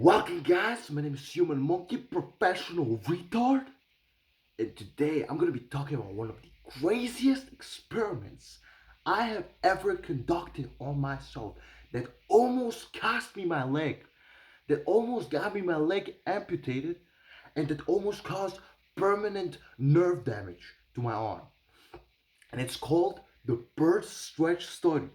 Welcome guys, my name is Human Monkey, professional retard, and today I'm gonna be talking about one of the craziest experiments I have ever conducted on myself that almost cost me my leg, that almost got me my leg amputated, and that almost caused permanent nerve damage to my arm. And it's called the bird stretch study.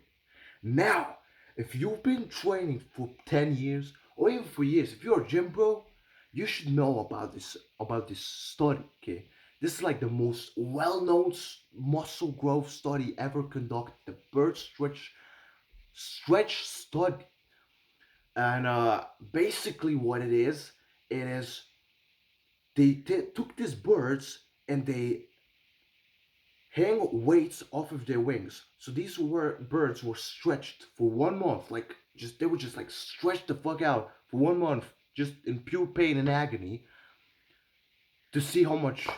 Now, if you've been training for 10 years or even for years, if you're a gym bro, you should know about this study, okay? This is like the most well-known muscle growth study ever conducted, the bird stretch study. And basically what it is they took these birds and they hang weights off of their wings. So these birds were stretched for 1 month, like they were just like stretched the fuck out for 1 month, just in pure pain and agony, to see how much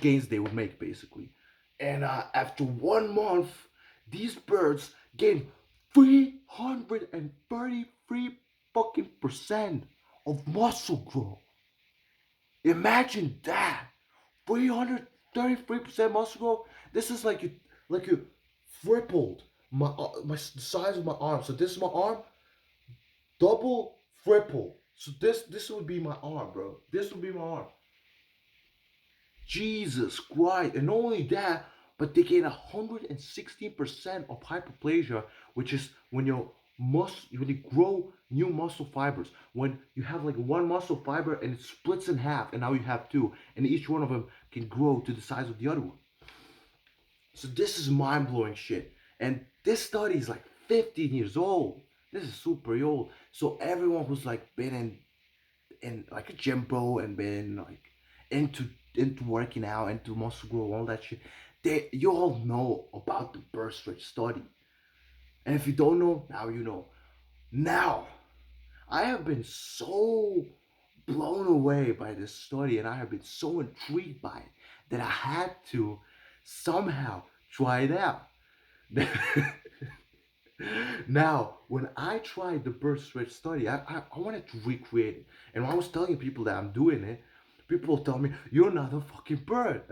gains they would make, basically. And after 1 month, these birds gained 333 fucking percent of muscle growth. Imagine that. 333% muscle growth. This is like you tripled my the size of my arm. So this is my arm, double triple. So this would be my arm, bro. This would be my arm. Jesus Christ. And not only that, but they gain 116% of hyperplasia, which is when you grow new muscle fibers. When you have like one muscle fiber and it splits in half, and now you have two, and each one of them can grow to the size of the other one. So this is mind-blowing shit. And this study is like 15 years old. This is super old. So everyone who's like been in like a gym bro and been like into working out, into muscle growth, all that shit, you all know about the birth rate study. And if you don't know, now you know. Now, I have been so blown away by this study, and I have been so intrigued by it that I had to somehow try it out. Now, when I tried the birth stretch study, I wanted to recreate it. And when I was telling people that I'm doing it, people tell me, "You're not a fucking bird."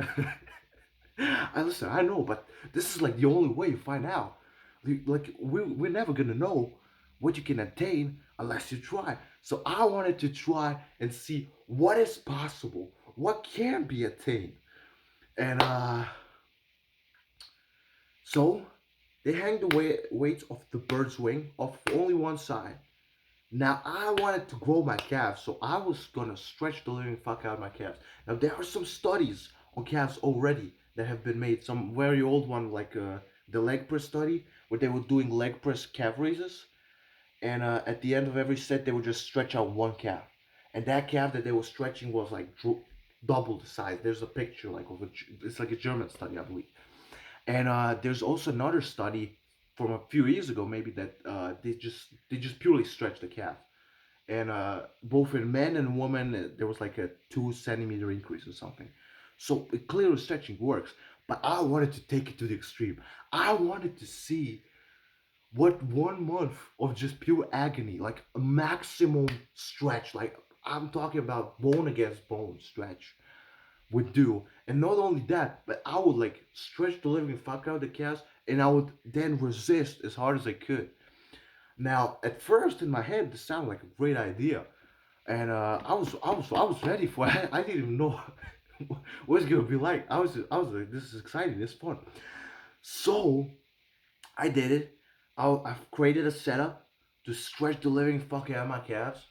I listen, I know, but this is like the only way you find out. Like we're never gonna know what you can attain unless you try. So I wanted to try and see what is possible, what can be attained. And so they hang the weights of the bird's wing off only one side. Now I wanted to grow my calves, so I was gonna stretch the living fuck out of my calves. Now there are some studies on calves already that have been made. Some very old one, like the leg press study, where they were doing leg press calf raises, and at the end of every set they would just stretch out one calf, and that calf that they were stretching was like double the size. There's a picture like it's like a German study, I believe. And there's also another study from a few years ago, maybe, that they just purely stretch the calf, and both in men and women there was like a 2 centimeter increase or something. So clearly stretching works, but I wanted to take it to the extreme. I wanted to see what 1 month of just pure agony, like a maximum stretch, like I'm talking about bone against bone stretch, would do. And not only that, but I would like stretch the living fuck out of the calves, and I would then resist as hard as I could. Now, at first in my head, this sounded like a great idea, and I was ready for it. I didn't even know what it's gonna be like. I was like, this is exciting, this is fun. So I did it. I've created a setup to stretch the living fuck out of my calves,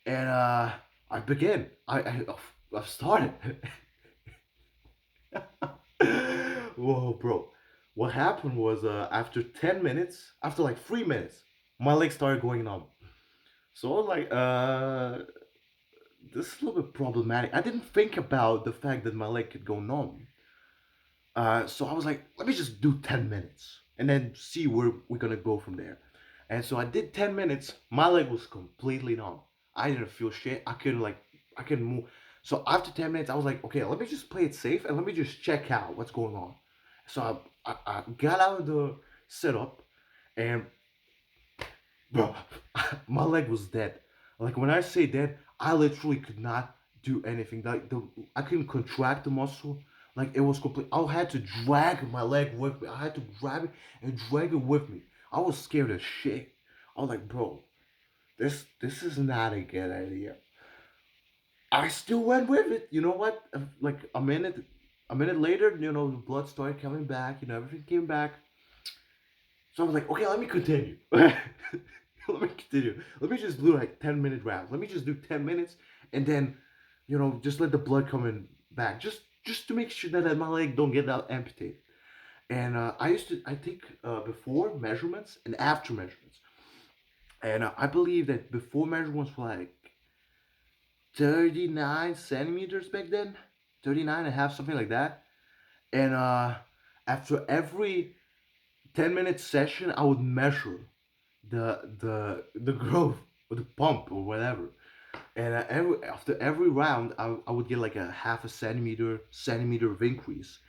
and I begin. I've started. Whoa, bro. What happened was after 10 minutes, after like 3 minutes, my legs started going numb. So I was like, this is a little bit problematic. I didn't think about the fact that my leg could go numb. So I was like, let me just do 10 minutes and then see where we're gonna go from there. And so I did 10 minutes. My leg was completely numb. I didn't feel shit. I couldn't move. So after 10 minutes, I was like, okay, let me just play it safe and let me just check out what's going on. So I got out of the setup, and bro, my leg was dead. Like when I say that, I literally could not do anything. Like I couldn't contract the muscle. Like it was complete. I had to drag my leg with me. I had to grab it and drag it with me. I was scared as shit. I was like, bro, this is not a good idea. I still went with it. You know what? Like a minute later, the blood started coming back. Everything came back. So I was like, okay, let me continue. Let me continue. Let me just do like 10-minute rounds. Let me just do 10 minutes, and then, just let the blood come in back, just to make sure that my leg don't get out amputated. And I take before measurements and after measurements, and I believe that before measurements were like 39 centimeters back then, 39 and a half, something like that. And after every 10-minute session, I would measure the growth or the pump or whatever. And after every round, I would get like a half a centimeter of increase,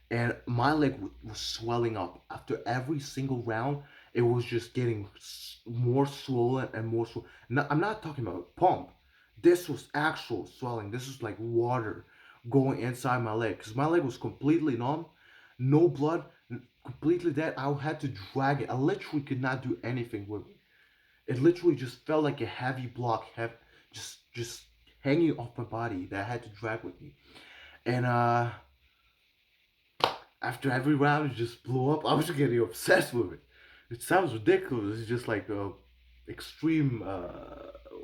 and my leg was swelling up after every single round. It was just getting more swollen and more swollen. No, I'm not talking about pump. This was actual swelling. This was like water going inside my leg because my leg was completely numb, no blood, completely dead. I had to drag it. I literally could not do anything with it. It literally just felt like a heavy block, just hanging off my body that I had to drag with me. And after every round it just blew up. I was getting obsessed with it. It sounds ridiculous. It's just like extreme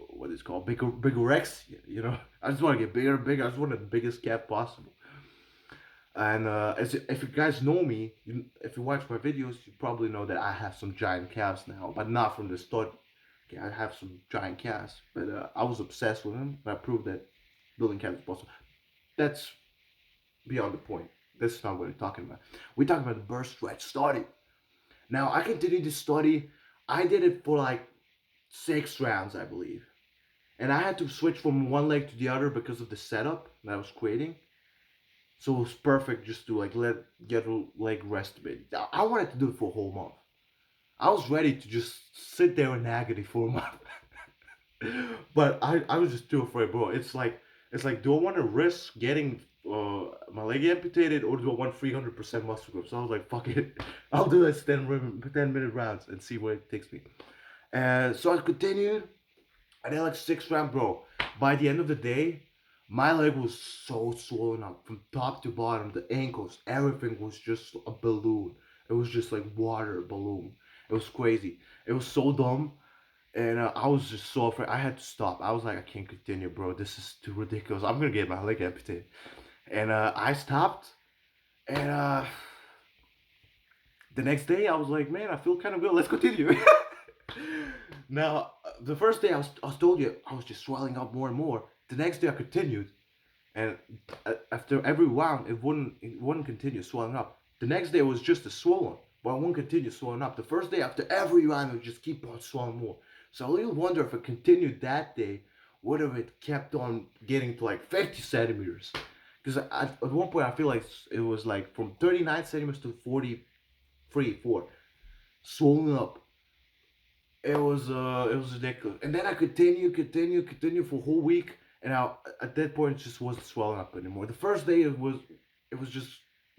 what is it called bigorexia. I just want to get bigger and bigger. I just want the biggest calf possible. And if you guys know me, if you watch my videos, you probably know that I have some giant calves now, but not from the start. Okay, I have some giant calves, but I was obsessed with them. And I proved that building calves is possible. That's beyond the point. That's not what we're talking about. We're talking about the burst stretch study. Now I continued to study. I did it for like 6 rounds, I believe, and I had to switch from one leg to the other because of the setup that I was creating. So it was perfect just to like get a leg rest a bit. I wanted to do it for a whole month. I was ready to just sit there in agony for a month, but I was just too afraid, bro. It's like, do I want to risk getting my leg amputated, or do I want 300% muscle growth? So I was like, fuck it, I'll do this 10-minute rounds and see where it takes me. And so I continued. I did like 6 rounds, bro. By the end of the day, my leg was so swollen up from top to bottom. The ankles, everything was just a balloon. It was just like water balloon. It was crazy. It was so dumb, and I was just so afraid. I had to stop. I was like, I can't continue, bro. This is too ridiculous. I'm gonna get my leg amputated. And I stopped. And the next day, I was like, man, I feel kind of good. Let's continue. Now, the first day I was told you I was just swelling up more and more. The next day I continued, and after every round it wouldn't continue swelling up. The next day it was just a swollen, but it wouldn't continue swelling up. The first day after every round it would just keep on swelling more. So I really wonder if it continued that day, what if it kept on getting to like 50 centimeters? Because at one point I feel like it was like from 39 centimeters to 43, 4, swollen up. It was ridiculous. And then I continue for a whole week, and at that point it just wasn't swelling up anymore. The first day it was just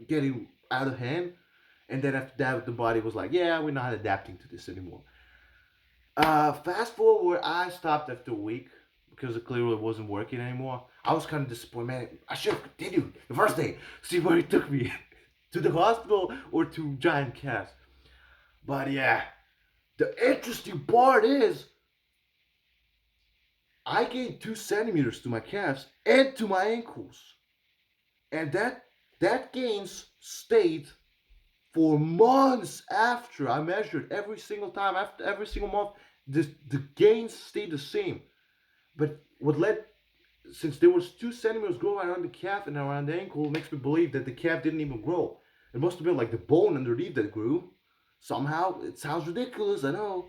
getting out of hand, and then after that the body was like, yeah, we're not adapting to this anymore. Fast forward, I stopped after a week because it clearly wasn't working anymore. I was kind of disappointed, man. I should have continued the first day, see where it took me, to the hospital or to giant calves. But yeah, the interesting part is I gained 2 centimeters to my calves and to my ankles, and that gains stayed for months after I measured every single time, after every single month. The gains stayed the same. But what led, since there was 2 centimeters growing around the calf and around the ankle, makes me believe that the calf didn't even grow. It must have been like the bone underneath that grew. Somehow, it sounds ridiculous, I know,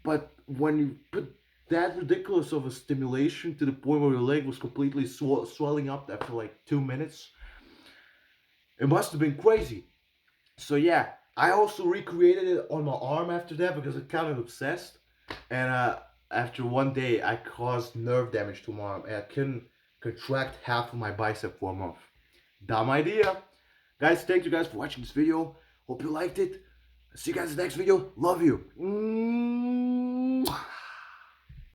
but when you put that ridiculous of a stimulation to the point where your leg was completely swelling up after like 2 minutes, it must have been crazy. So yeah, I also recreated it on my arm after that because I kind of obsessed, and after one day, I caused nerve damage to my arm, and I couldn't contract half of my bicep for a month. Dumb idea. Guys, thank you guys for watching this video. Hope you liked it. See you guys in the next video. Love you.